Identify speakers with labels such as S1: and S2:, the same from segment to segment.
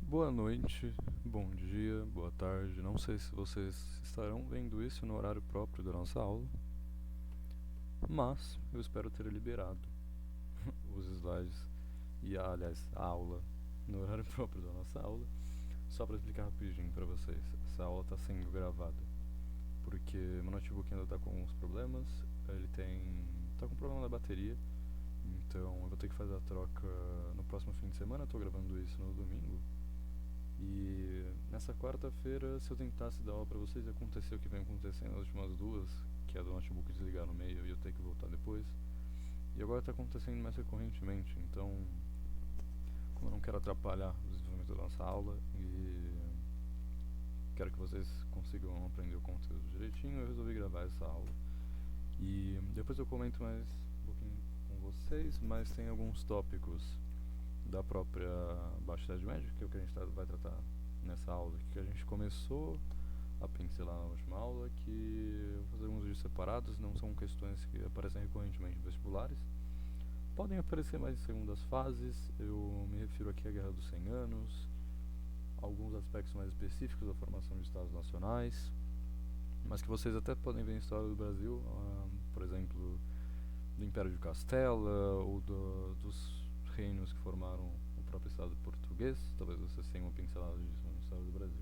S1: Boa noite, bom dia, boa tarde. Não sei se vocês estarão vendo isso no horário próprio da nossa aula, mas eu espero ter liberado os slides e, aliás, a aula no horário próprio da nossa aula. Só para explicar rapidinho para vocês, essa aula está sendo gravada porque meu notebook ainda está com alguns problemas. Tá com problema na bateria, então eu vou ter que fazer a troca no próximo fim de semana. Eu tô gravando isso no domingo. E nessa quarta-feira, se eu tentasse dar aula pra vocês, ia acontecer o que vem acontecendo nas últimas duas, que é do notebook desligar no meio e eu ter que voltar depois. E agora tá acontecendo mais recorrentemente, então, como eu não quero atrapalhar o desenvolvimento da nossa aula e quero que vocês consigam aprender o conteúdo direitinho, eu resolvi gravar essa aula. E depois eu comento mais um pouquinho com vocês, mas tem alguns tópicos da própria Baixa Idade Média, que é o que a gente vai tratar nessa aula, que a gente começou a pincelar na última aula, que eu vou fazer alguns vídeos separados, não são questões que aparecem recorrentemente em vestibulares. Podem aparecer mais em segundas fases, eu me refiro aqui à Guerra dos 100 Anos, alguns aspectos mais específicos da formação de estados nacionais, mas que vocês até podem ver em história do Brasil, por exemplo, do Império de Castela ou dos reinos que formaram o próprio Estado português. Talvez vocês tenham uma pincelada disso no Estado do Brasil.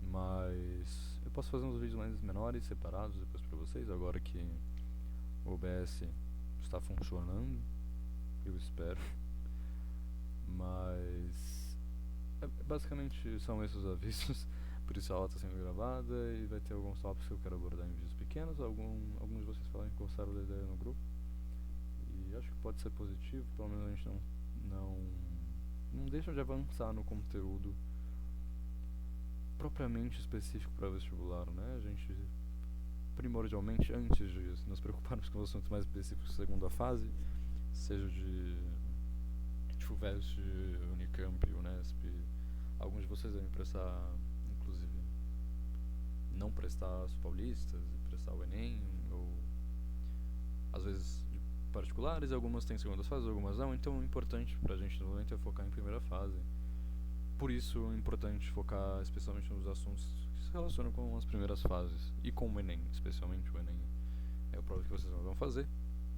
S1: Mas eu posso fazer uns vídeos mais menores, separados depois pra vocês, agora que o OBS está funcionando, eu espero. Mas basicamente são esses os avisos. Por isso a aula está sendo gravada e vai ter alguns tópicos que eu quero abordar em vídeos pequenos. Alguns de vocês falaram que gostaram da ideia no grupo. E acho que pode ser positivo, pelo menos a gente não deixa de avançar no conteúdo propriamente específico para vestibular, né? A gente, primordialmente, antes de nos preocuparmos com assuntos mais específicos, segunda fase, seja de FUVEST, Unicamp, Unesp, alguns de vocês devem prestar, inclusive, não prestar as paulistas e prestar o Enem, ou às vezes particulares, algumas têm segundas fases, algumas não, então o importante pra gente no momento é focar em primeira fase. Por isso é importante focar especialmente nos assuntos que se relacionam com as primeiras fases e com o Enem, especialmente o Enem. É a prova que vocês vão fazer,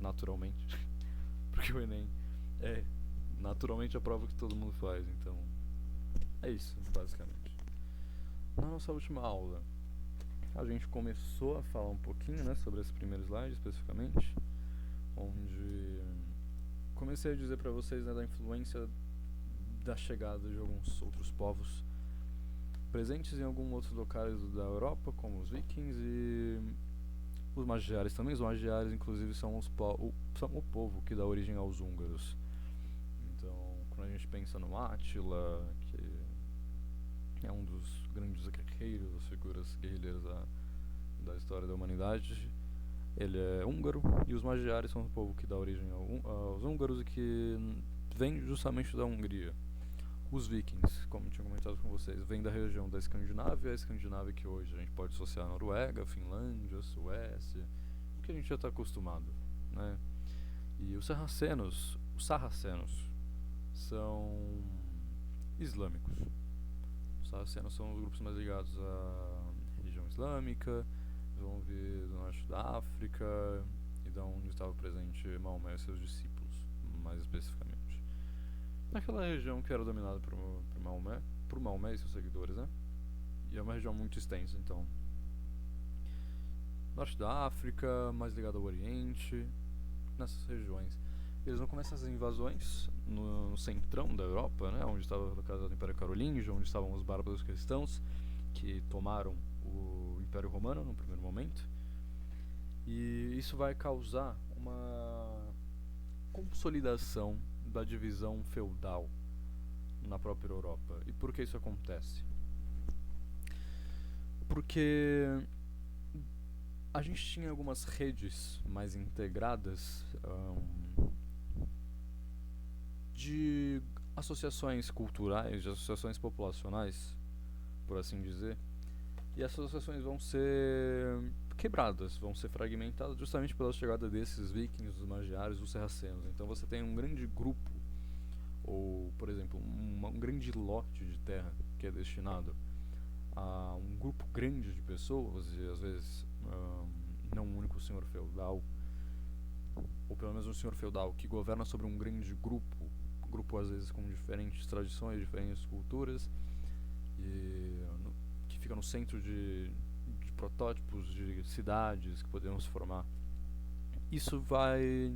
S1: naturalmente, porque o Enem é naturalmente a prova que todo mundo faz, então é isso, basicamente. Na nossa última aula, a gente começou a falar um pouquinho, né, sobre esse primeiro slide especificamente, onde comecei a dizer para vocês, né, da influência da chegada de alguns outros povos presentes em alguns outros locais da Europa, como os vikings e os magiares também. Os magiares, inclusive, são o povo que dá origem aos húngaros. Então, quando a gente pensa no Átila, que é um dos grandes guerreiros, das figuras guerrilheiras da história da humanidade, ele é húngaro, e os magiares são o povo que dá origem aos húngaros e que vem justamente da Hungria. Os vikings, como tinha comentado com vocês, vêm da região da Escandinávia, a Escandinávia que hoje a gente pode associar a Noruega, Finlândia, Suécia, o que a gente já está acostumado, né? E os sarracenos são islâmicos. Os sarracenos são os grupos mais ligados à religião islâmica, vão vir do norte da África e da onde estava presente Maomé e seus discípulos, mais especificamente. Naquela região que era dominada por Maomé e seus seguidores, né? E é uma região muito extensa, então. Norte da África, mais ligado ao Oriente, nessas regiões. Eles vão começar as invasões no centrão da Europa, né? Onde estava localizado o Império Carolíngio, onde estavam os bárbaros cristãos, que tomaram o Império Romano no primeiro momento. E isso vai causar uma consolidação da divisão feudal na própria Europa. E por que isso acontece? Porque a gente tinha algumas redes mais integradas de associações culturais, de associações populacionais, por assim dizer, e essas associações vão ser quebradas, vão ser fragmentadas justamente pela chegada desses vikings, dos magiares, dos sarracenos. Então você tem um grande grupo ou, por exemplo, um grande lote de terra que é destinado a um grupo grande de pessoas, e às vezes não um único senhor feudal, ou pelo menos um senhor feudal que governa sobre um grande grupo às vezes com diferentes tradições, diferentes culturas, e que fica no centro de protótipos de cidades que podemos formar. Isso vai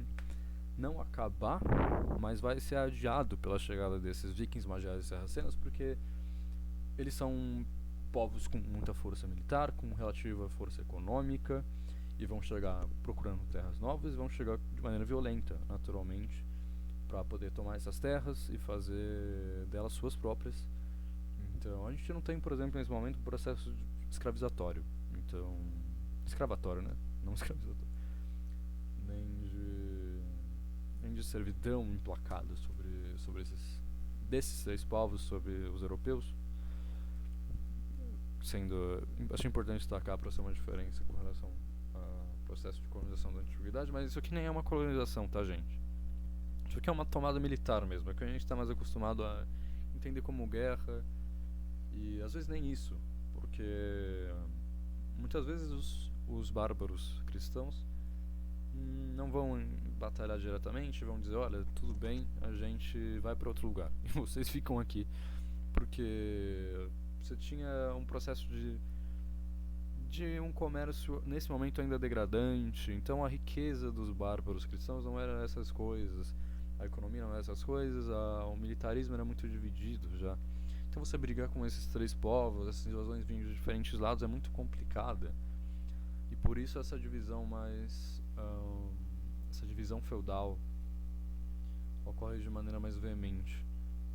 S1: não acabar, mas vai ser adiado pela chegada desses vikings, magiares e sarracenos, porque eles são povos com muita força militar, com relativa força econômica, e vão chegar procurando terras novas, e vão chegar de maneira violenta, naturalmente, para poder tomar essas terras e fazer delas suas próprias. Então, a gente não tem, por exemplo, nesse momento, um processo escravizatório. Então, escravatório, né? Não escravizatório. Nem de servidão implacada sobre desses 3 povos, sobre os europeus. Acho importante destacar para ser uma diferença com relação ao processo de colonização da antiguidade, mas isso aqui nem é uma colonização, tá, gente? Isso aqui é uma tomada militar mesmo, é que a gente está mais acostumado a entender como guerra, e às vezes nem isso, porque muitas vezes os bárbaros cristãos não vão batalhar diretamente, vão dizer, olha, tudo bem, a gente vai para outro lugar, e vocês ficam aqui, porque você tinha um processo de um comércio nesse momento ainda degradante, então a riqueza dos bárbaros cristãos não era essas coisas, a economia não era essas coisas, o militarismo era muito dividido já. Então você brigar com esses 3 povos, essas invasões vindo de diferentes lados é muito complicada, e por isso essa divisão essa divisão feudal ocorre de maneira mais veemente.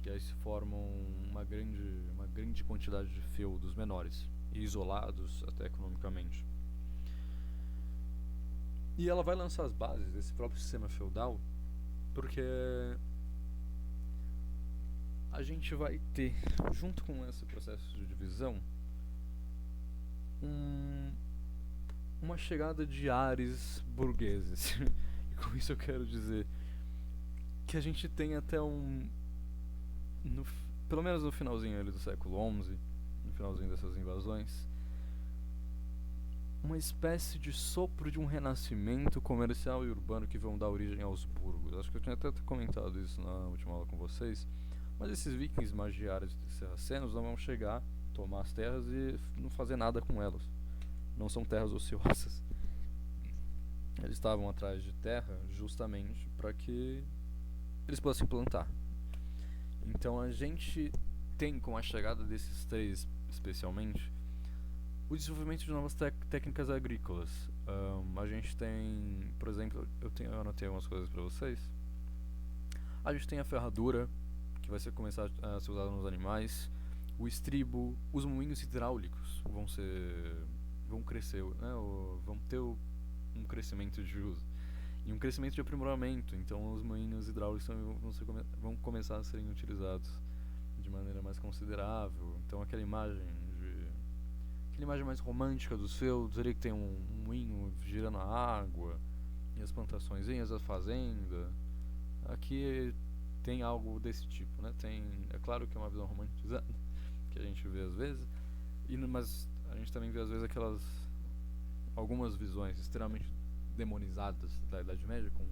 S1: E aí se formam uma grande quantidade de feudos menores e isolados até economicamente. E ela vai lançar as bases desse próprio sistema feudal porque a gente vai ter, junto com esse processo de divisão, uma chegada de ares burgueses. E com isso eu quero dizer que a gente tem até pelo menos no finalzinho ali do século XI, no finalzinho dessas invasões, uma espécie de sopro de um renascimento comercial e urbano que vão dar origem aos burgos. Acho que eu tinha até comentado isso na última aula com vocês, mas esses vikings magiares e sarracenos não vão chegar, tomar as terras e não fazer nada com elas. Não são terras ociosas. Eles estavam atrás de terra justamente para que eles pudessem plantar. Então a gente tem, com a chegada desses 3 especialmente, o desenvolvimento de novas técnicas agrícolas. A gente tem, por exemplo, eu anotei algumas coisas para vocês. A gente tem a ferradura, que vai começar a ser usada nos animais, o estribo, os moinhos hidráulicos vão crescer, né, vão ter um crescimento de uso e um crescimento de aprimoramento. Então os moinhos hidráulicos vão começar a serem utilizados de maneira mais considerável. Então aquela imagem mais romântica dos feudos, ali que tem um moinho girando a água e as plantaçõezinhas, a fazenda, aqui tem algo desse tipo, né? É claro que é uma visão romantizada que a gente vê às vezes, mas a gente também vê às vezes algumas visões extremamente demonizadas da Idade Média, com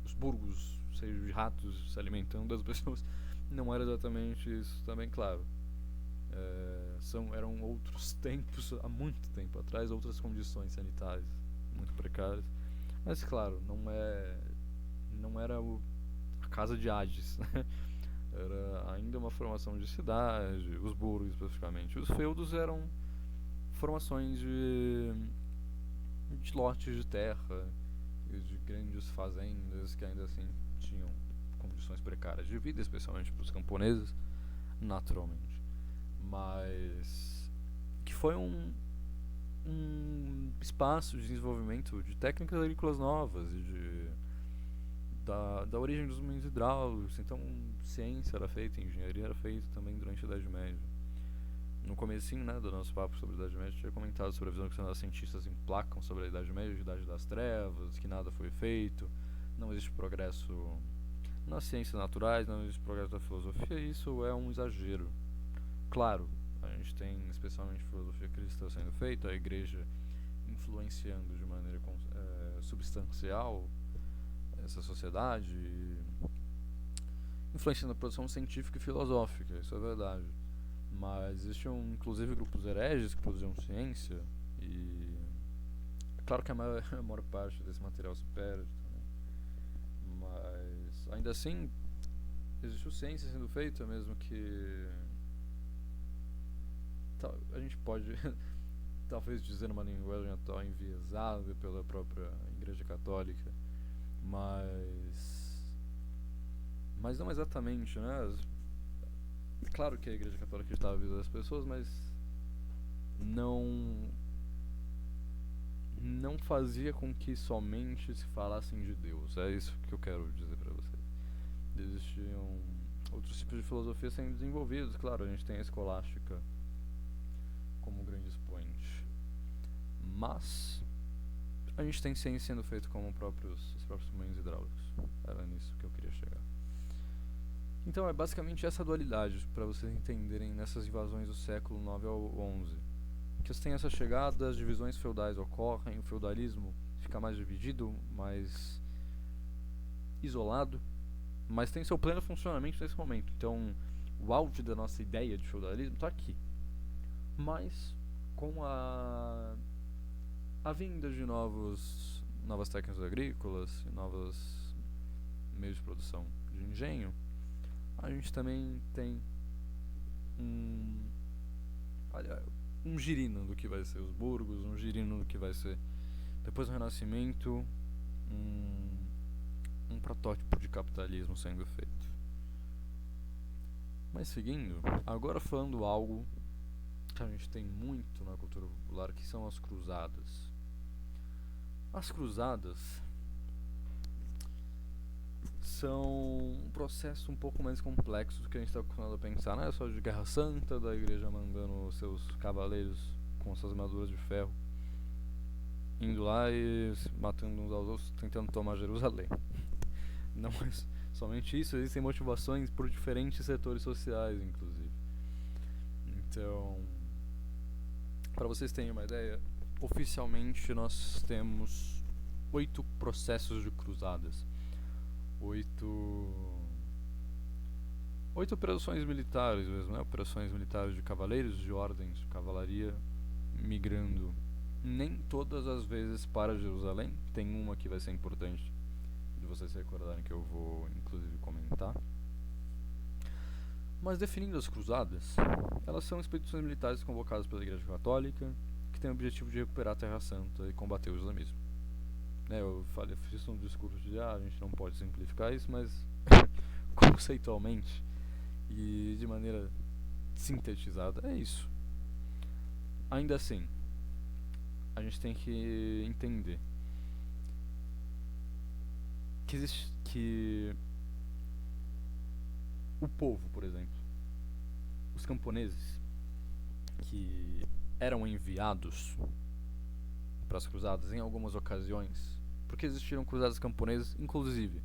S1: os burgos cheios de ratos se alimentando das pessoas. Não era exatamente isso também, claro. Eram outros tempos, há muito tempo atrás, outras condições sanitárias muito precárias. Mas claro, não era a casa de Hades, né? Era ainda uma formação de cidade, os burgos especificamente. Os feudos eram formações de lotes de terra e de grandes fazendas que ainda assim tinham condições precárias de vida, especialmente para os camponeses, naturalmente. Mas que foi um espaço de desenvolvimento de técnicas agrícolas novas e da origem dos moinhos hidráulicos. Então ciência era feita, engenharia era feita também durante a Idade Média. No comecinho, né, do nosso papo sobre a Idade Média, eu tinha comentado sobre a visão que os cientistas emplacam sobre a Idade Média, a Idade das Trevas, que nada foi feito, não existe progresso nas ciências naturais, nos progressos da filosofia, isso é um exagero. Claro, a gente tem especialmente filosofia cristã sendo feita, a igreja influenciando de maneira substancial essa sociedade, influenciando a produção científica e filosófica, isso é verdade. Mas existiam inclusive grupos hereges que produziam ciência, e é claro que a maior parte desse material se perde também. Mas ainda assim, existe ciência sendo feita, mesmo que a gente pode talvez dizer numa linguagem atual enviesada pela própria Igreja Católica, mas não exatamente, né? Claro que a Igreja Católica acreditava a vida das pessoas, mas não não fazia com que somente se falassem de Deus. É isso que eu quero dizer pra vocês. Existiam outros tipos de filosofia sendo desenvolvidos. Claro, a gente tem a escolástica como grande expoente, mas a gente tem ciência sendo feita como os próprios moinhos hidráulicos. Era nisso que eu queria chegar. Então é basicamente essa dualidade para vocês entenderem nessas invasões do século IX ao XI. Que você tem essa chegada, as divisões feudais ocorrem, o feudalismo fica mais dividido, mais isolado, mas tem seu pleno funcionamento nesse momento. Então o auge da nossa ideia de feudalismo está aqui. Mas com a vinda de novas técnicas agrícolas e novos meios de produção de engenho, a gente também tem um girino do que vai ser os burgos, um girino do que vai ser depois do Renascimento, um protótipo de capitalismo sendo feito. Mas seguindo, agora falando algo que a gente tem muito na cultura popular, que são as cruzadas. As cruzadas são um processo um pouco mais complexo do que a gente está acostumado a pensar. Não é só de guerra santa, da igreja mandando seus cavaleiros com suas armaduras de ferro, indo lá e matando uns aos outros, tentando tomar Jerusalém. Não é somente isso, existem motivações por diferentes setores sociais, inclusive. Então, para vocês terem uma ideia, oficialmente nós temos 8 processos de cruzadas. 8 operações militares mesmo, né? Operações militares de cavaleiros, de ordens, de cavalaria, migrando nem todas as vezes para Jerusalém. Tem uma que vai ser importante de vocês se recordarem, que eu vou inclusive comentar. Mas definindo as cruzadas, elas são expedições militares convocadas pela Igreja Católica, que tem o objetivo de recuperar a Terra Santa e combater o islamismo. Eu fiz um discurso de a gente não pode simplificar isso, mas conceitualmente e de maneira sintetizada é isso. Ainda assim, a gente tem que entender que o povo, por exemplo, os camponeses que eram enviados para as cruzadas em algumas ocasiões, porque existiram cruzadas camponesas, inclusive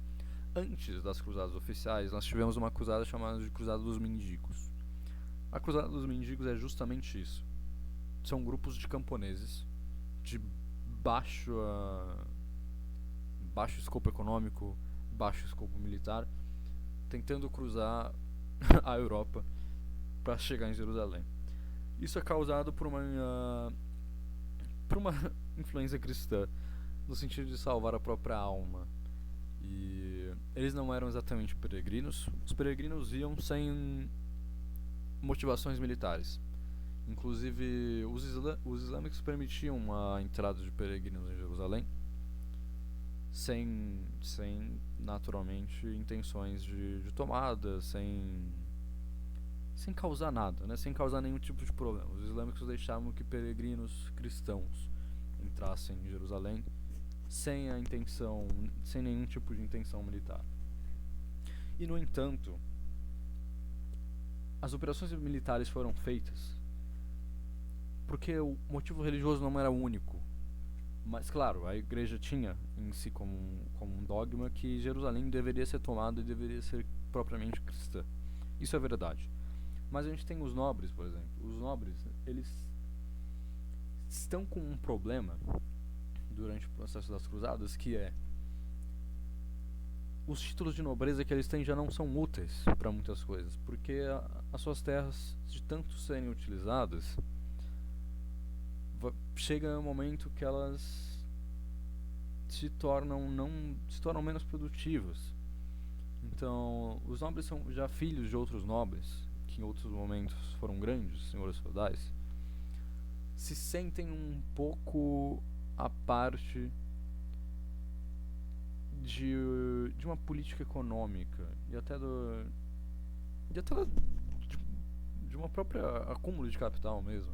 S1: antes das cruzadas oficiais nós tivemos uma cruzada chamada de Cruzada dos Mendigos. A Cruzada dos Mendigos é justamente isso. São grupos de camponeses de baixo escopo econômico, baixo escopo militar, tentando cruzar a Europa para chegar em Jerusalém. Isso é causado por uma influência cristã, no sentido de salvar a própria alma. E eles não eram exatamente peregrinos. Os peregrinos iam sem motivações militares. Inclusive, os islâmicos permitiam a entrada de peregrinos em Jerusalém sem naturalmente intenções de tomada, sem causar nada, né? Sem causar nenhum tipo de problema. Os islâmicos deixavam que peregrinos cristãos entrassem em Jerusalém sem nenhum tipo de intenção militar. E no entanto, as operações militares foram feitas porque o motivo religioso não era único, Mas, claro, a igreja tinha em si como um dogma que Jerusalém deveria ser tomada e deveria ser propriamente cristã. Isso é verdade. Mas a gente tem os nobres, por exemplo. Os nobres, eles estão com um problema durante o processo das cruzadas, que é os títulos de nobreza que eles têm já não são úteis para muitas coisas, porque as suas terras, de tanto serem utilizadas, chega um momento que elas se tornam menos produtivas. Então, os nobres são já filhos de outros nobres, que em outros momentos foram grandes senhores feudais, se sentem um pouco à parte de uma política econômica e até de uma própria acúmulo de capital mesmo.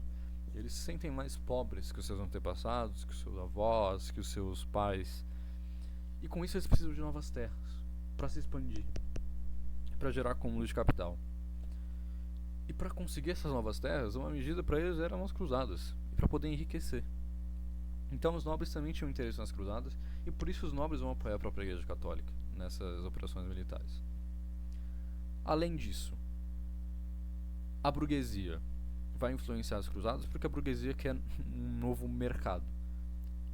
S1: Eles se sentem mais pobres que os seus antepassados, que os seus avós, que os seus pais. E com isso eles precisam de novas terras para se expandir, para gerar acúmulo de capital. E para conseguir essas novas terras, uma medida para eles eram as cruzadas, para poder enriquecer. Então os nobres também tinham interesse nas cruzadas, e por isso os nobres vão apoiar a própria Igreja Católica nessas operações militares. Além disso, a burguesia vai influenciar as cruzadas porque a burguesia quer um novo mercado.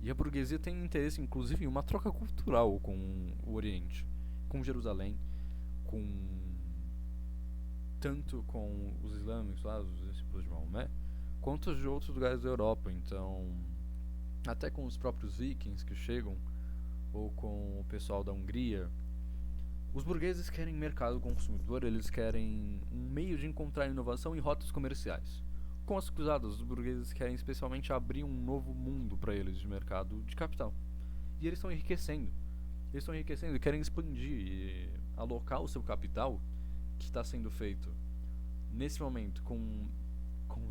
S1: E a burguesia tem interesse, inclusive, em uma troca cultural com o Oriente, com Jerusalém, tanto com os islâmicos lá, os discípulos de Maomé, quanto de outros lugares da Europa. Então, até com os próprios vikings que chegam, ou com o pessoal da Hungria, os burgueses querem mercado consumidor, eles querem um meio de encontrar inovação e rotas comerciais. Com as cruzadas, os burgueses querem especialmente abrir um novo mundo para eles de mercado de capital. E eles estão enriquecendo. Eles estão enriquecendo e querem expandir e alocar o seu capital, que está sendo feito nesse momento com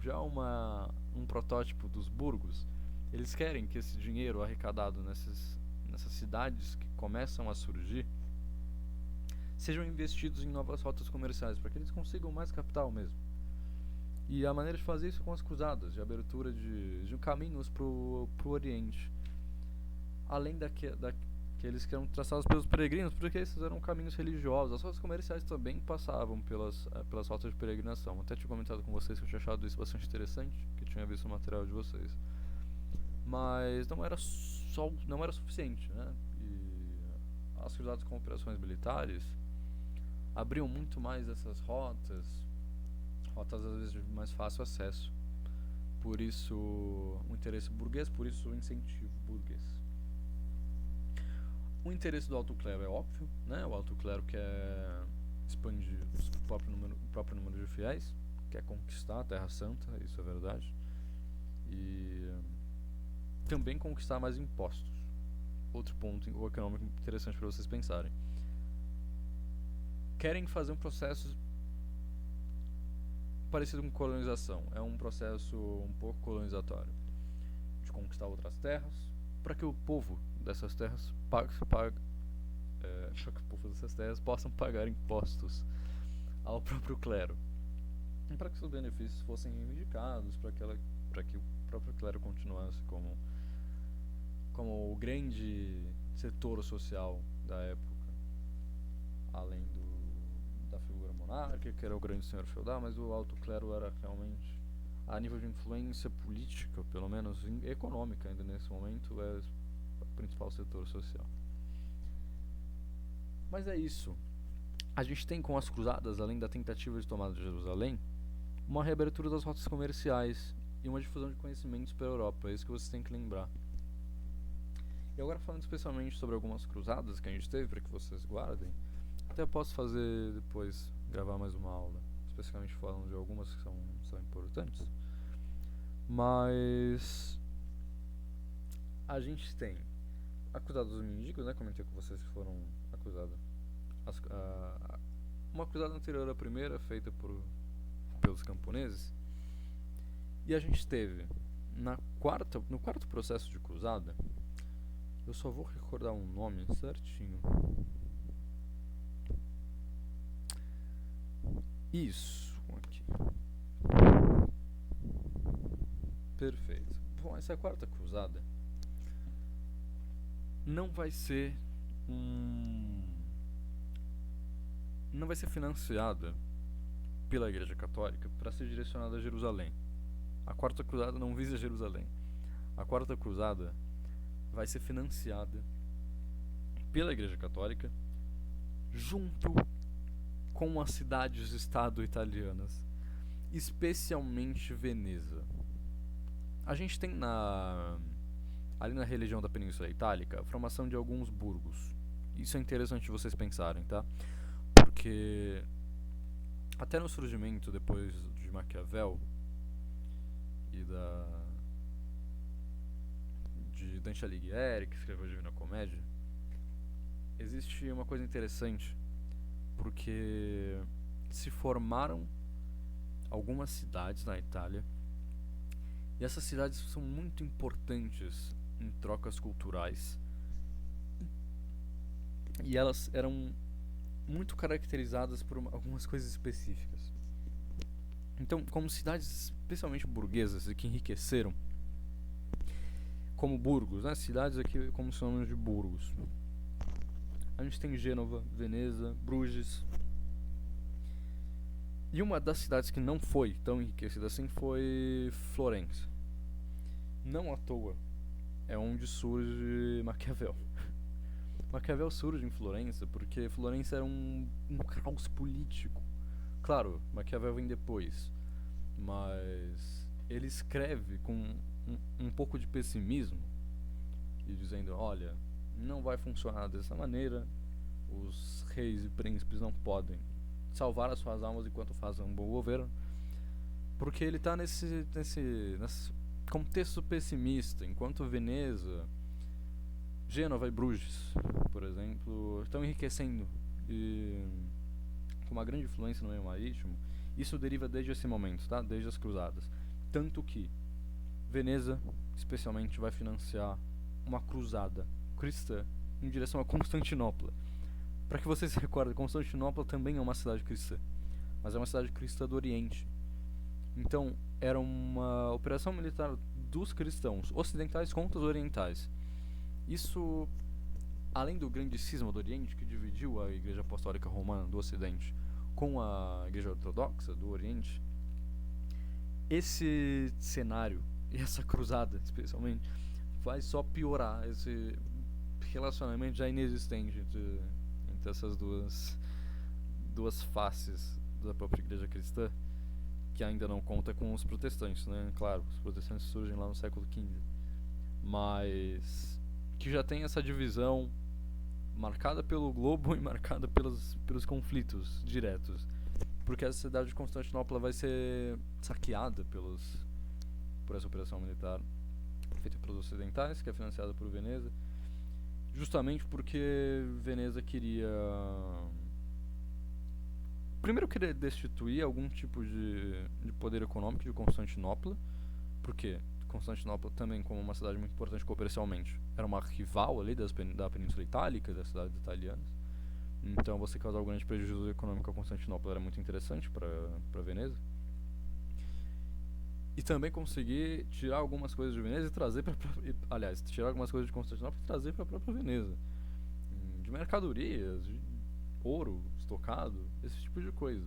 S1: já um protótipo dos burgos. Eles querem que esse dinheiro arrecadado nessas cidades que começam a surgir sejam investidos em novas rotas comerciais, para que eles consigam mais capital mesmo. E a maneira de fazer isso com as cruzadas, de abertura de caminhos para o Oriente. Além daqueles que eram traçados pelos peregrinos, porque esses eram caminhos religiosos. As rotas comerciais também passavam pelas rotas de peregrinação. Até tinha comentado com vocês que eu tinha achado isso bastante interessante, que tinha visto o material de vocês. Mas não era suficiente, né? E as cruzadas com operações militares abriam muito mais essas rotas às vezes de mais fácil acesso. Por isso o interesse burguês, por isso o incentivo burguês. O interesse do alto clero é óbvio, né? O alto clero quer expandir o próprio número de fiéis, quer conquistar a Terra Santa, isso é verdade. E também conquistar mais impostos. Outro ponto econômico interessante para vocês pensarem. Querem fazer um processo parecido com colonização. É um processo um pouco colonizatório, de conquistar outras terras, para que o povo dessas terras possam pagar impostos ao próprio clero, e para que seus benefícios fossem reivindicados, para que o próprio clero continuasse como o grande setor social da época, além da figura monárquica, que era o grande senhor feudal, mas o alto clero era realmente, a nível de influência política, pelo menos econômica ainda nesse momento, é o principal setor social. Mas é isso. A gente tem com as cruzadas, além da tentativa de tomada de Jerusalém, uma reabertura das rotas comerciais e uma difusão de conhecimentos pela Europa. É isso que vocês têm que lembrar. E agora, falando especialmente sobre algumas cruzadas que a gente teve, para que vocês guardem, até posso fazer depois, gravar mais uma aula, especificamente falando de algumas que são importantes. Mas a gente tem a cruzada dos mendigos, né? Comentei com vocês que foram a cruzada. Uma cruzada anterior à primeira, feita pelos camponeses. E a gente teve no quarto processo de cruzada, eu só vou recordar um nome certinho. Isso, aqui. Perfeito. Bom, essa quarta cruzada não vai ser um, não vai ser financiada pela Igreja Católica para ser direcionada a Jerusalém. A Quarta Cruzada não visa Jerusalém. A Quarta Cruzada vai ser financiada pela Igreja Católica junto com as cidades-estado italianas, especialmente Veneza. A gente tem ali na religião da Península Itálica a formação de alguns burgos. Isso é interessante vocês pensarem, tá? Porque até no surgimento depois de Maquiavel e de Dante Alighieri, que escreveu a Divina Comédia, existe uma coisa interessante, porque se formaram algumas cidades na Itália, e essas cidades são muito importantes em trocas culturais, e elas eram muito caracterizadas por algumas coisas específicas. Então, como cidades especialmente burguesas e que enriqueceram, como Burgos, né? Cidades aqui como chamamos de Burgos. A gente tem Gênova, Veneza, Bruges. E uma das cidades que não foi tão enriquecida assim foi Florença. Não à toa é onde surge Maquiavel. Maquiavel surge em Florença porque Florença era um caos político. Claro, Maquiavel vem depois, mas ele escreve com um pouco de pessimismo e dizendo: olha, não vai funcionar dessa maneira, os reis e príncipes não podem salvar as suas almas enquanto fazem um bom governo, porque ele está nesse contexto pessimista, enquanto Veneza, Gênova e Bruges, por exemplo, estão enriquecendo e com uma grande influência no meio marítimo. Isso deriva desde esse momento, tá? Desde as cruzadas. Tanto que Veneza, especialmente, vai financiar uma cruzada cristã em direção a Constantinopla. Para que vocês se recordem, Constantinopla também é uma cidade cristã, mas é uma cidade cristã do Oriente. Então, era uma operação militar dos cristãos ocidentais contra os orientais. Isso, além do grande cisma do Oriente, que dividiu a Igreja Apostólica Romana do Ocidente com a Igreja Ortodoxa do Oriente, esse cenário e essa cruzada, especialmente, vai só piorar esse relacionamento já inexistente entre essas duas faces da própria Igreja Cristã, que ainda não conta com os protestantes, né? Claro, os protestantes surgem lá no século XV, mas que já tem essa divisão marcada pelo globo e marcada pelos conflitos diretos, porque a cidade de Constantinopla vai ser saqueada por essa operação militar feita pelos ocidentais, que é financiada por Veneza, justamente porque Veneza queria destituir algum tipo de poder econômico de Constantinopla, porque Constantinopla também, como uma cidade muito importante comercialmente, era uma rival ali da Península Itálica, das cidades italianas. Então você causar algum grande prejuízo econômico a Constantinopla era muito interessante para Veneza. E também conseguir tirar algumas coisas de Veneza e trazer tirar algumas coisas de Constantinopla e trazer para a própria Veneza. De mercadorias, de ouro, estocado, esse tipo de coisa.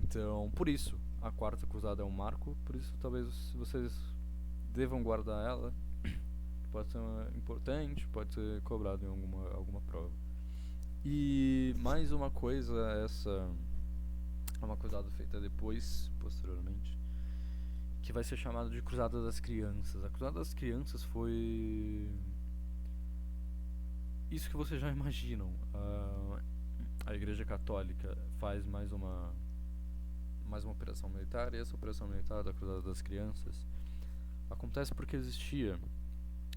S1: Então, por isso, a Quarta Cruzada é um marco, por isso talvez vocês devam guardar ela. Pode ser importante, pode ser cobrado em alguma prova. E mais uma coisa, essa é uma cruzada feita depois, posteriormente, que vai ser chamada de Cruzada das Crianças. A Cruzada das Crianças foi isso que vocês já imaginam. A Igreja Católica faz mais uma operação militar, e essa operação militar da Cruzada das Crianças acontece porque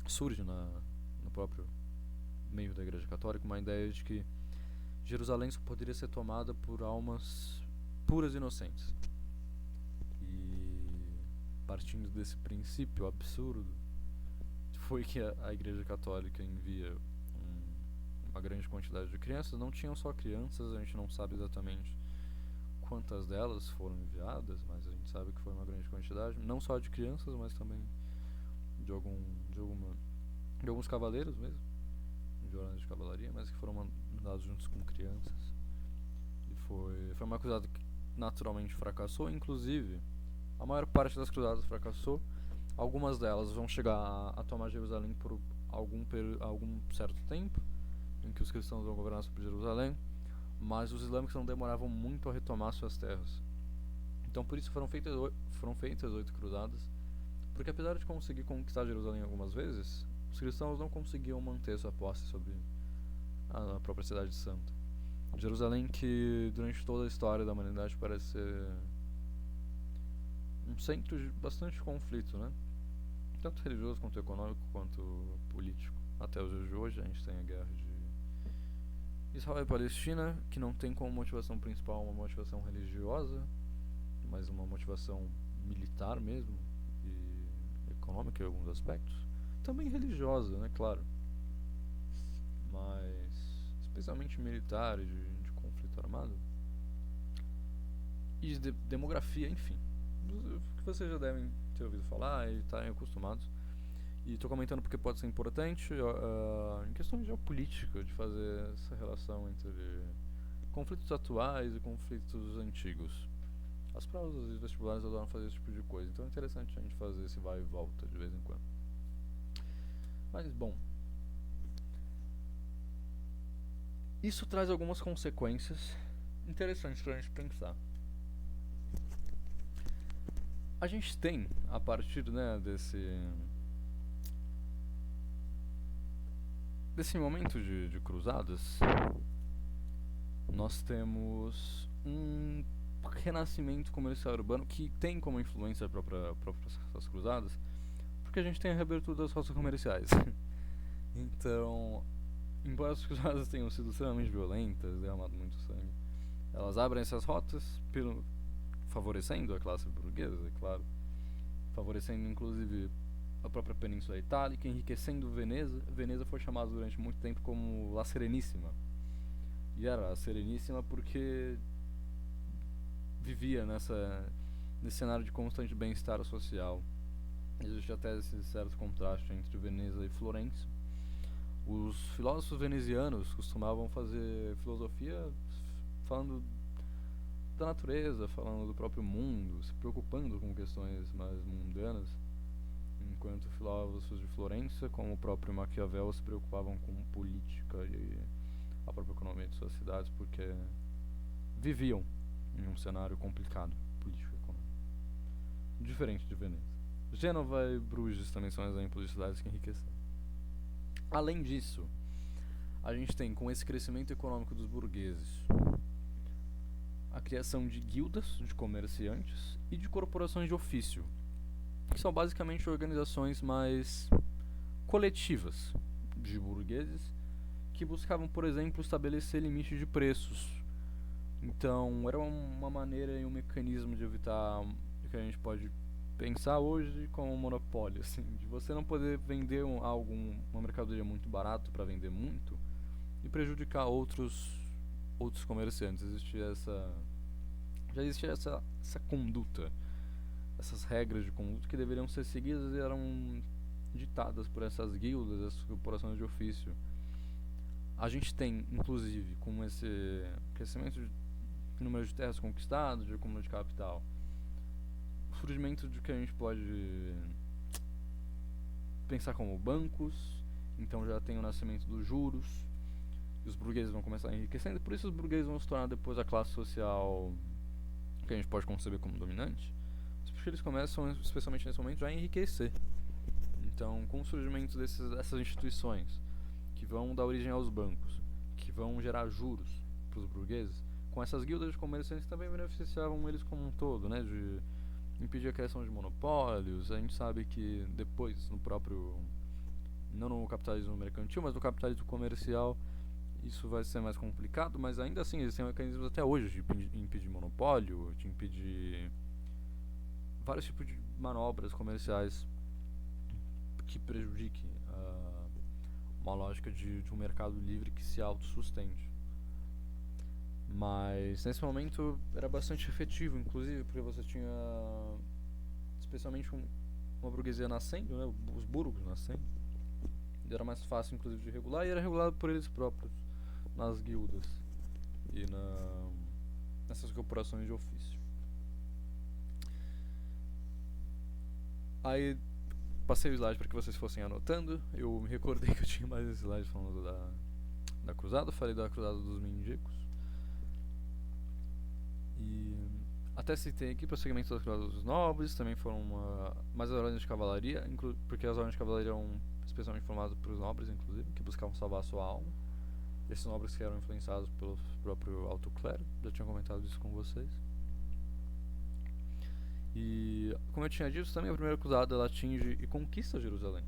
S1: surge no próprio meio da Igreja Católica uma ideia de que Jerusalém só poderia ser tomada por almas puras e inocentes. E partindo desse princípio absurdo, foi que a Igreja Católica envia uma grande quantidade de crianças. Não tinham só crianças, a gente não sabe exatamente quantas delas foram enviadas, mas a gente sabe que foi uma grande quantidade, não só de crianças, mas também de alguma de alguns cavaleiros mesmo, de ordens de cavalaria, mas que foram mandados juntos com crianças. E foi uma cruzada que naturalmente fracassou, inclusive a maior parte das cruzadas fracassou. Algumas delas vão chegar a tomar Jerusalém por algum certo tempo, em que os cristãos vão governar sobre Jerusalém, mas os islâmicos não demoravam muito a retomar suas terras. Então por isso foram feitas 8 cruzadas, porque apesar de conseguir conquistar Jerusalém algumas vezes, os cristãos não conseguiam manter sua posse sobre a própria cidade santa. Jerusalém, que durante toda a história da humanidade parece ser um centro de bastante conflito, né? Tanto religioso quanto econômico quanto político. Até os dias de hoje a gente tem a guerra de Israel e Palestina, que não tem como motivação principal uma motivação religiosa, mas uma motivação militar mesmo, e econômica em alguns aspectos. Também religiosa, né, claro. Mas especialmente militar e de conflito armado. E de demografia, enfim. Que vocês já devem ter ouvido falar e estarem acostumados. E estou comentando porque pode ser importante em questão de geopolítica, de fazer essa relação entre conflitos atuais e conflitos antigos. As provas e vestibulares adoram fazer esse tipo de coisa, então é interessante a gente fazer esse vai e volta de vez em quando. Mas bom, isso traz algumas consequências interessantes pra gente pensar. A gente tem, a partir, né, desse momento de cruzadas, nós temos um renascimento comercial urbano que tem como influência essas cruzadas, porque a gente tem a reabertura das rotas comerciais. Então, embora as cruzadas tenham sido extremamente violentas, derramado muito sangue, elas abrem essas rotas, favorecendo a classe burguesa, é claro, favorecendo inclusive a própria Península Itálica, enriquecendo Veneza. Veneza foi chamada durante muito tempo como La Serenissima, e era a Sereníssima porque vivia nesse cenário de constante bem-estar social. Existe até esse certo contraste entre Veneza e Florença. Os filósofos venezianos costumavam fazer filosofia falando da natureza, falando do próprio mundo, se preocupando com questões mais mundanas, enquanto filósofos de Florença, como o próprio Maquiavel, se preocupavam com política e a própria economia de suas cidades, porque viviam em um cenário complicado, político e econômico, diferente de Veneza. Gênova e Bruges também são exemplos de cidades que enriqueceram. Além disso, a gente tem, com esse crescimento econômico dos burgueses, a criação de guildas de comerciantes e de corporações de ofício, que são basicamente organizações mais coletivas de burgueses que buscavam, por exemplo, estabelecer limites de preços. Então, era uma maneira e um mecanismo de evitar o que a gente pode pensar hoje como um monopólio, assim, de você não poder vender uma mercadoria muito barato para vender muito e prejudicar outros comerciantes. Já existia essa conduta, essas regras de conduta que deveriam ser seguidas e eram ditadas por essas guildas, essas corporações de ofício. A gente tem, inclusive, com esse crescimento de número de terras conquistadas, de acúmulo de capital, o surgimento de que a gente pode pensar como bancos. Então já tem o nascimento dos juros, e os burgueses vão começar a enriquecendo, e por isso os burgueses vão se tornar depois a classe social que a gente pode conceber como dominante, mas porque eles começam, especialmente nesse momento, já a enriquecer. Então, com o surgimento dessas instituições que vão dar origem aos bancos, que vão gerar juros para os burgueses, com essas guildas de comerciantes também beneficiavam eles como um todo, né, de impedir a criação de monopólios. A gente sabe que depois, não no capitalismo mercantil, mas no capitalismo comercial, isso vai ser mais complicado, mas ainda assim existem mecanismos até hoje de impedir monopólio, de impedir vários tipos de manobras comerciais que prejudiquem uma lógica de um mercado livre que se autossustente. Mas nesse momento era bastante efetivo, inclusive, porque você tinha especialmente uma burguesia nascendo, né, os burgos nascendo, E era mais fácil, inclusive, de regular, e era regulado por eles próprios, nas guildas e nessas corporações de ofício. Aí passei o slide para que vocês fossem anotando. Eu me recordei que eu tinha mais slides falando da cruzada. Falei da cruzada dos mendigos. E até citei aqui prosseguimento das cruzadas dos nobres. Também foram mais as ordens de cavalaria, porque as ordens de cavalaria eram especialmente formadas por nobres, inclusive, que buscavam salvar a sua alma. Esses nobres que eram influenciados pelo próprio alto clero. Já tinha comentado isso com vocês. E, como eu tinha dito, também a primeira cruzada ela atinge e conquista Jerusalém.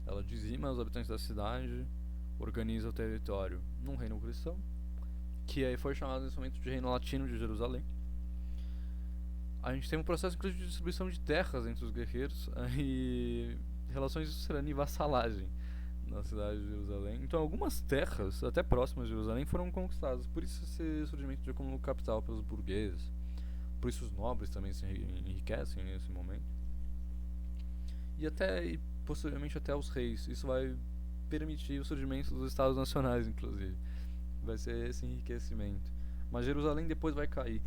S1: Ela dizima os habitantes da cidade, organiza o território num reino cristão, que aí foi chamado nesse momento de Reino Latino de Jerusalém. A gente tem um processo, inclusive, de distribuição de terras entre os guerreiros e relações de suzerania e vassalagem na cidade de Jerusalém. Então, algumas terras, até próximas de Jerusalém, foram conquistadas. Por isso, esse surgimento de como capital pelos burgueses. Por isso, os nobres também se enriquecem nesse momento. E posteriormente, até os reis. Isso vai permitir o surgimento dos estados nacionais, inclusive. Vai ser esse enriquecimento. Mas Jerusalém depois vai cair.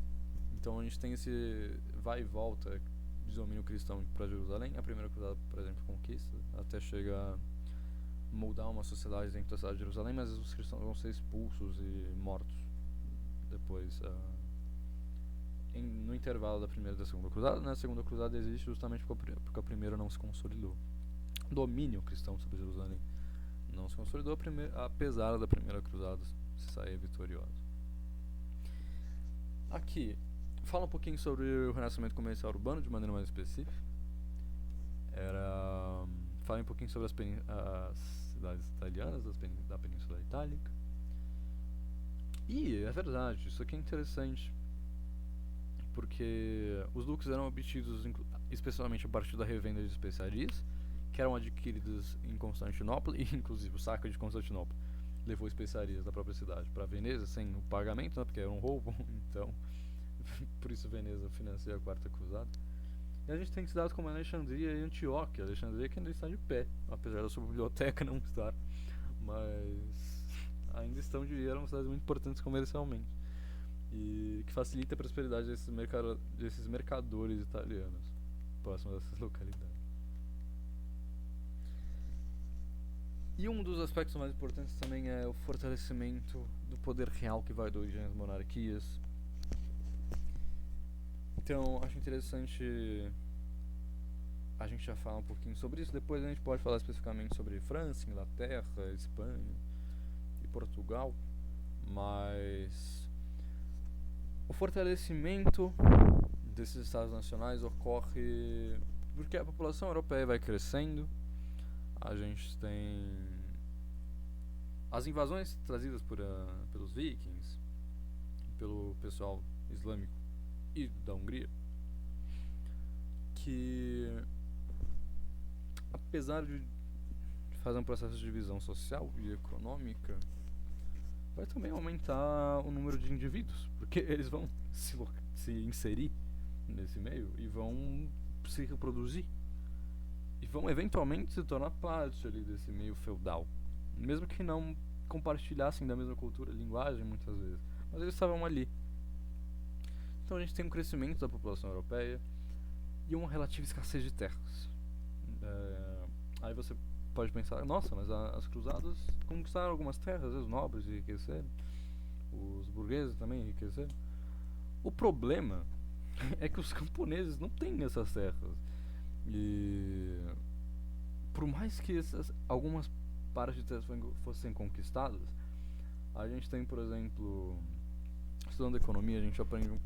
S1: Então a gente tem esse vai e volta de domínio cristão para Jerusalém. A primeira cruzada, por exemplo, conquista, até chegar a moldar uma sociedade dentro da cidade de Jerusalém, mas os cristãos vão ser expulsos e mortos depois, no intervalo da primeira e da segunda cruzada. Né? A segunda cruzada existe justamente porque a primeira não se consolidou. O domínio cristão sobre Jerusalém não se consolidou, apesar da primeira cruzada se sair vitoriosa. Aqui fala um pouquinho sobre o renascimento comercial urbano de maneira mais específica. Fala um pouquinho sobre as cidades italianas da Península Itálica. E é verdade, isso aqui é interessante, porque os lucros eram obtidos especialmente a partir da revenda de especiarias, que eram adquiridas em Constantinopla, e inclusive o saque de Constantinopla levou especiarias da própria cidade para Veneza sem o pagamento, né, porque era um roubo. Então, por isso Veneza financia a Quarta Cruzada. E a gente tem cidades como Alexandria e Antioquia. Alexandria que ainda está de pé, apesar da sua biblioteca não estar, mas ainda eram cidades muito importantes comercialmente e que facilita a prosperidade desses mercadores italianos próximos dessas localidades. E um dos aspectos mais importantes também é o fortalecimento do poder real que vai da origem às monarquias. Então, acho interessante a gente já falar um pouquinho sobre isso. Depois a gente pode falar especificamente sobre França, Inglaterra, Espanha e Portugal. Mas o fortalecimento desses estados nacionais ocorre porque a população europeia vai crescendo. A gente tem as invasões trazidas pelos vikings, pelo pessoal islâmico e da Hungria, que apesar de fazer um processo de divisão social e econômica, vai também aumentar o número de indivíduos, porque eles vão se inserir nesse meio e vão se reproduzir e vão eventualmente se tornar parte ali desse meio feudal, mesmo que não compartilhassem da mesma cultura e linguagem muitas vezes, mas eles estavam ali. Então a gente tem um crescimento da população europeia e uma relativa escassez de terras. Aí você pode pensar, nossa, mas as cruzadas conquistaram algumas terras, os nobres enriqueceram, os burgueses também enriqueceram. O problema é que os camponeses não têm essas terras. E por mais que algumas partes de terras fossem conquistadas, a gente tem, por exemplo, estudando economia, a gente aprende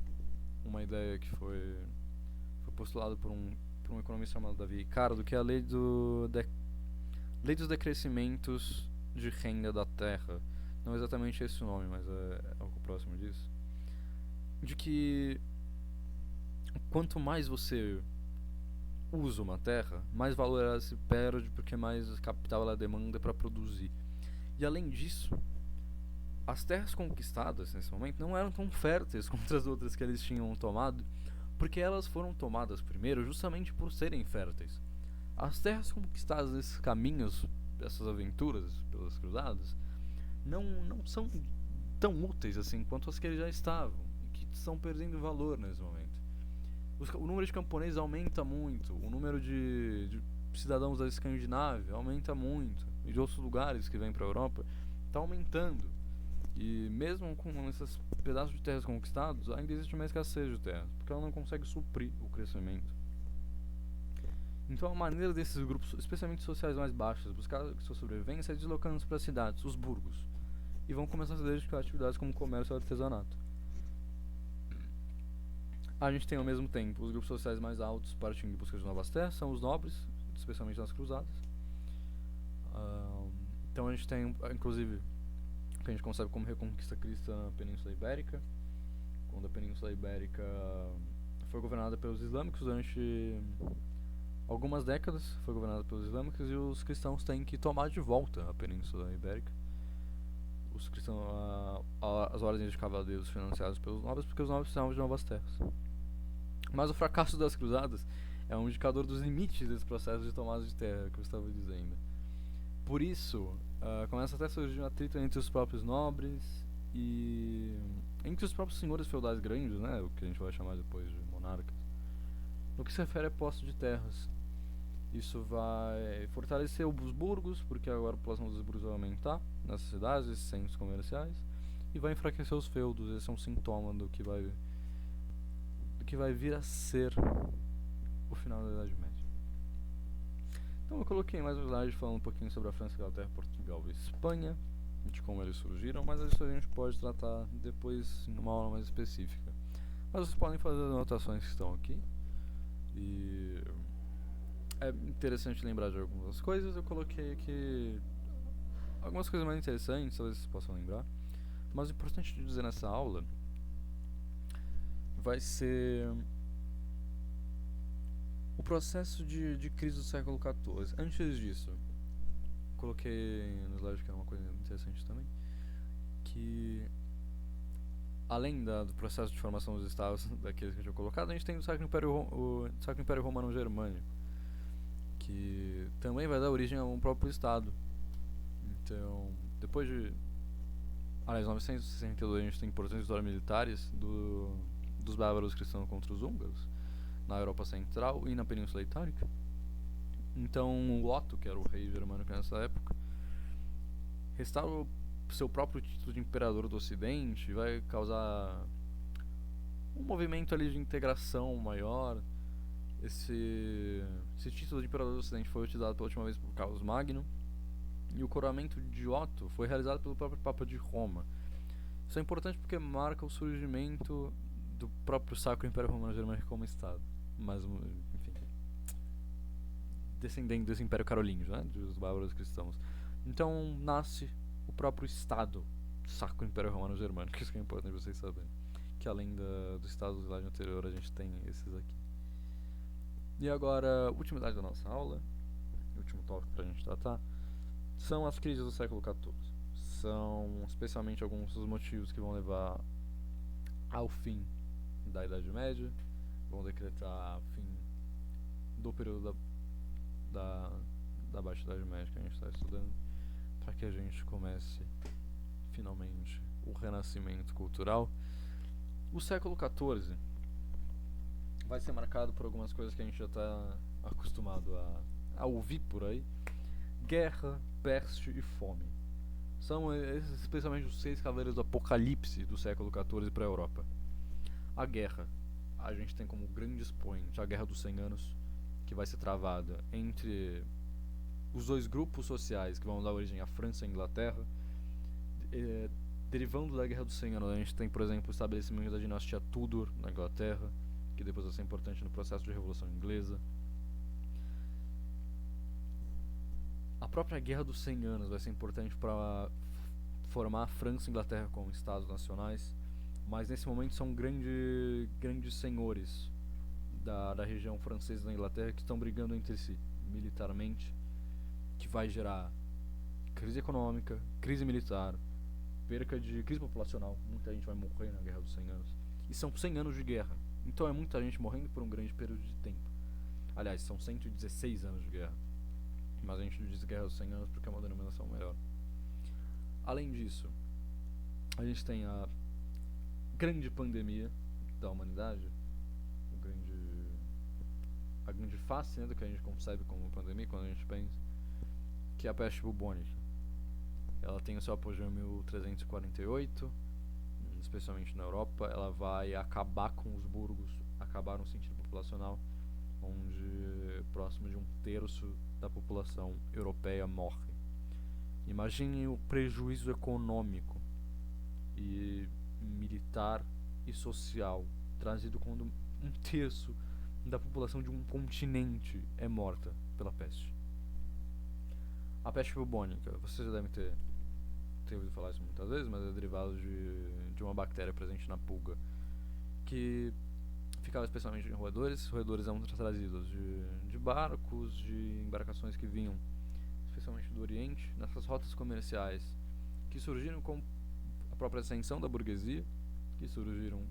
S1: uma ideia que foi postulada por um economista chamado Davi Ricardo, que é a lei dos decrescimentos de renda da terra. Não é exatamente esse o nome, mas é algo próximo disso. De que quanto mais você usa uma terra, mais valor ela se perde, porque mais capital ela demanda para produzir. E além disso, as terras conquistadas nesse momento não eram tão férteis contra as outras que eles tinham tomado, porque elas foram tomadas primeiro justamente por serem férteis. As terras conquistadas nesses caminhos essas aventuras pelas cruzadas não são tão úteis assim quanto as que eles já estavam, e que estão perdendo valor nesse momento. O número de camponeses aumenta muito, o número de cidadãos da Escandinávia aumenta muito, e de outros lugares que vêm para a Europa está aumentando. E mesmo com esses pedaços de terras conquistados, ainda existe uma escassez de terras, porque ela não consegue suprir o crescimento. Então a maneira desses grupos, especialmente sociais mais baixos, buscar sua sobrevivência é deslocando-se para as cidades, os burgos, e vão começar a se dedicar a atividades como comércio e artesanato. A gente tem ao mesmo tempo os grupos sociais mais altos partindo em busca de novas terras, são os nobres, especialmente nas cruzadas. Então a gente tem, inclusive, o que a gente concebe como reconquista cristã na Península Ibérica, quando a Península Ibérica foi governada pelos islâmicos durante algumas décadas, foi governada pelos islâmicos, e os cristãos têm que tomar de volta a Península Ibérica. Os cristãos, as ordens de cavaleiros financiadas pelos nobres, porque os nobres precisavam de novas terras. Mas o fracasso das cruzadas é um indicador dos limites desse processo de tomada de terra que eu estava dizendo. Por isso, começa até a surgir um atrito entre os próprios nobres e entre os próprios senhores feudais grandes, né, o que a gente vai chamar depois de monarcas, no que se refere a posse de terras. Isso vai fortalecer os burgos, porque agora a população dos burgos vai aumentar nessas cidades, esses centros comerciais, e vai enfraquecer os feudos. Esse é um sintoma do que vai vir a ser o final da Idade Média. Então eu coloquei mais um slide falando um pouquinho sobre a França, Inglaterra, Portugal e Espanha, de como eles surgiram, mas isso a gente pode tratar depois em uma aula mais específica. Mas vocês podem fazer as anotações que estão aqui, e é interessante lembrar de algumas coisas. Eu coloquei aqui algumas coisas mais interessantes, talvez vocês possam lembrar, mas o importante de dizer nessa aula vai ser o processo de crise do século XIV. Antes disso, coloquei no slide que era uma coisa interessante também, que além do processo de formação dos estados daqueles que eu tinha colocado, a gente tem o Sacro Império Romano Germânico, que também vai dar origem a um próprio estado. Então, depois de 962, a gente tem importantes vitórias militares dos bárbaros cristãos contra os húngaros na Europa Central e na Península Itálica. Então o Otto, que era o rei germânico nessa época, restaura o seu próprio título de imperador do Ocidente, vai causar um movimento ali de integração maior. Esse título de imperador do Ocidente foi utilizado pela última vez por Carlos Magno, e o coroamento de Otto foi realizado pelo próprio Papa de Roma. Isso é importante porque marca o surgimento do próprio Sacro Império Romano Germânico como Estado, mas enfim, descendente desse Império Carolíngio, né, dos bárbaros cristãos. Então nasce o próprio Estado Sacro Império Romano Germânico. Isso que é importante vocês saberem, que além do Estado do slide anterior, a gente tem esses aqui. E agora, última slide da nossa aula, último tópico pra gente tratar, são as crises do século XIV. São especialmente alguns dos motivos que vão levar ao fim da Idade Média, vão decretar fim do período da Baixa Idade Média que a gente está estudando, para que a gente comece finalmente o renascimento cultural. O século XIV vai ser marcado por algumas coisas que a gente já está acostumado a ouvir por aí: guerra, peste e fome. São esses, especialmente os 6 cavaleiros do apocalipse do século XIV para a Europa. A guerra, a gente tem como grande expoente a Guerra dos 100 Anos, que vai ser travada entre os dois grupos sociais que vão dar origem à França e à Inglaterra. Derivando da Guerra dos 100 Anos, a gente tem, por exemplo, o estabelecimento da dinastia Tudor na Inglaterra, que depois vai ser importante no processo de Revolução Inglesa. A própria Guerra dos 100 Anos vai ser importante para formar a França e a Inglaterra como estados nacionais, mas nesse momento são grandes senhores da região francesa da Inglaterra que estão brigando entre si militarmente, que vai gerar crise econômica, crise militar, crise populacional. Muita gente vai morrer na Guerra dos 100 Anos, e são 100 anos de guerra, então é muita gente morrendo por um grande período de tempo. Aliás, são 116 anos de guerra. mas a gente diz Guerra dos 100 Anos porque é uma denominação melhor. Além disso, a gente tem a grande pandemia da humanidade, a grande face, né, do que a gente concebe como pandemia quando a gente pensa, que é a peste bubônica. Ela tem o seu apogeu em 1348, especialmente na Europa. Ela vai acabar com os burgos, acabar no sentido populacional, onde próximo de 1/3 da população europeia morre. Imaginem o prejuízo econômico e militar e social trazido quando 1/3 da população de um continente é morta pela peste. A peste bubônica, vocês já devem ter ouvido falar isso muitas vezes, mas é derivado de uma bactéria presente na pulga, que ficava especialmente em roedores. Os roedores eram trazidos de barcos, de embarcações que vinham especialmente do Oriente, nessas rotas comerciais que surgiram com a própria ascensão da burguesia, que surgiram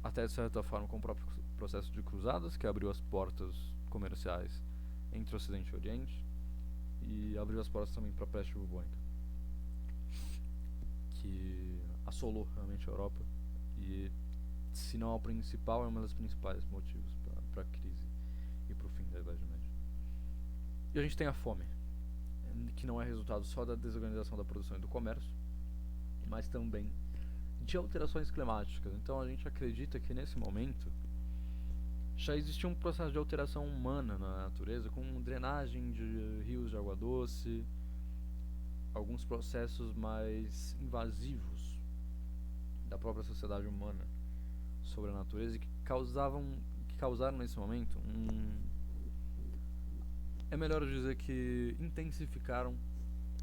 S1: até de certa forma com o próprio processo de cruzadas, que abriu as portas comerciais entre o Ocidente e o Oriente, e abriu as portas também para a peste bubônica, que assolou realmente a Europa, e se não é o principal, é uma das principais motivos para a crise e para o fim da Idade Média. E a gente tem a fome, que não é resultado só da desorganização da produção e do comércio, mas também de alterações climáticas. Então a gente acredita que nesse momento já existia um processo de alteração humana na natureza, com drenagem de rios de água doce, alguns processos mais invasivos da própria sociedade humana sobre a natureza, e que causaram nesse momento é melhor dizer que intensificaram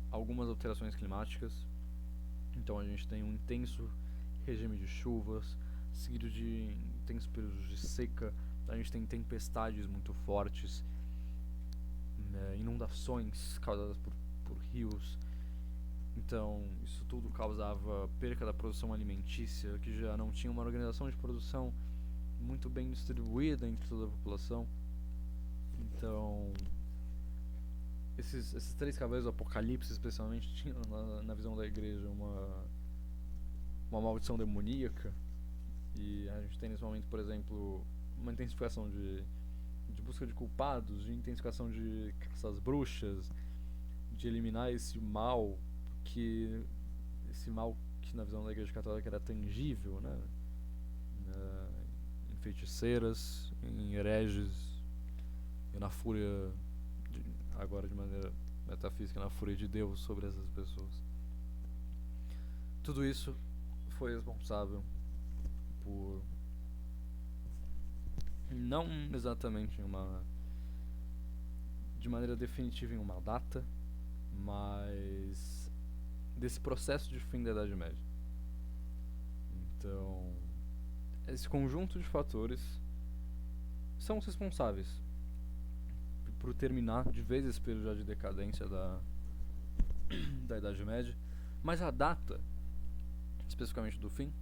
S1: algumas alterações climáticas. Então a gente tem um intenso regime de chuvas, seguido de intensos períodos de seca. A gente tem tempestades muito fortes, inundações causadas por rios. Então isso tudo causava perca da produção alimentícia, que já não tinha uma organização de produção muito bem distribuída entre toda a população. Então esses 3 cavaleiros do Apocalipse, especialmente, tinham na visão da igreja uma maldição demoníaca. E a gente tem nesse momento, por exemplo, uma intensificação de busca de culpados, de intensificação de caça às bruxas, de eliminar esse mal que na visão da igreja católica era tangível, né? Em feiticeiras, em hereges, e na fúria, agora de maneira metafísica, na fúria de Deus sobre essas pessoas. Tudo isso foi responsável por, não exatamente de maneira definitiva em uma data, mas desse processo de fim da Idade Média. Então, esse conjunto de fatores são os responsáveis por terminar de vez esse período já de decadência da Idade Média. Mas a data, especificamente do fim,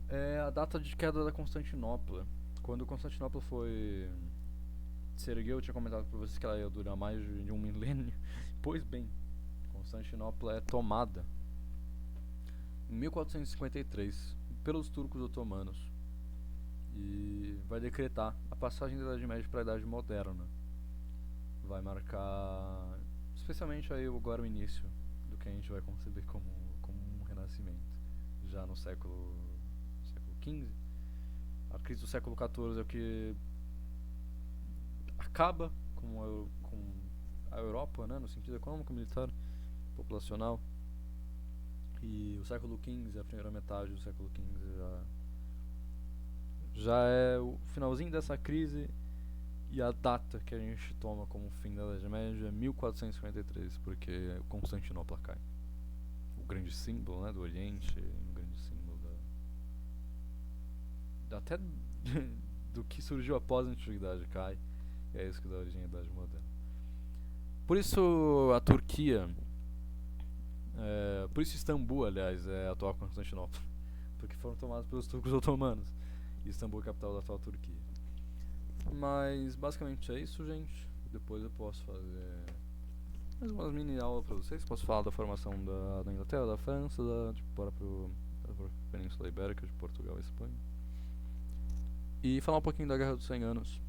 S1: é a data de queda da Constantinopla. Quando Constantinopla se ergueu, eu tinha comentado para vocês que ela ia durar mais de um milênio. Pois bem, Constantinopla é tomada em 1453 pelos turcos otomanos, e vai decretar a passagem da Idade Média para a Idade Moderna. Vai marcar especialmente aí agora o início do que a gente vai conceber como um renascimento, já no século XV. A crise do século XIV é o que acaba com a Europa, né, no sentido econômico, militar, populacional. E o século XV, a primeira metade do século XV, já é o finalzinho dessa crise, e a data que a gente toma como fim da Idade Média é 1453, porque Constantinopla cai. O grande símbolo, né, do Oriente, o grande símbolo até do que surgiu após a Antiguidade cai, e é isso que dá origem à Idade Moderna. Por isso a Turquia, por isso Istambul, aliás, é a atual Constantinopla, porque foram tomados pelos turcos otomanos, e Istambul é a capital da atual Turquia. Mas basicamente é isso, gente. Depois eu posso fazer mais umas mini aulas pra vocês. Posso falar da formação da Inglaterra, da França, tipo, bora da Península Ibérica, de Portugal e Espanha. E falar um pouquinho da Guerra dos 100 Anos,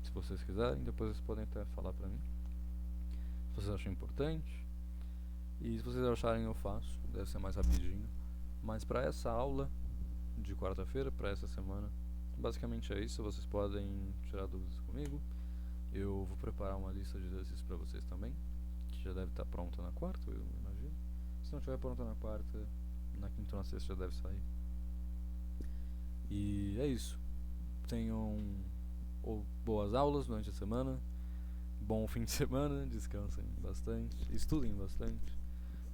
S1: se vocês quiserem. Depois vocês podem até falar pra mim, se vocês acham importante. E se vocês acharem, eu faço. Deve ser mais rapidinho. Mas pra essa aula de quarta-feira, pra essa semana, basicamente é isso. Vocês podem tirar dúvidas comigo. Eu vou preparar uma lista de exercícios pra vocês também, que já deve estar pronta na quarta, eu imagino. Se não estiver pronta na quarta, na quinta ou na sexta já deve sair. E é isso. Tenham boas aulas durante a semana. Bom fim de semana, descansem bastante, estudem bastante.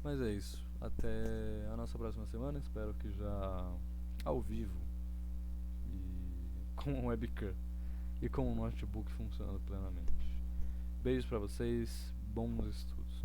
S1: Mas é isso. Até a nossa próxima semana. Espero que já ao vivo e com um webcam e com um notebook funcionando plenamente. Beijos pra vocês, bons estudos.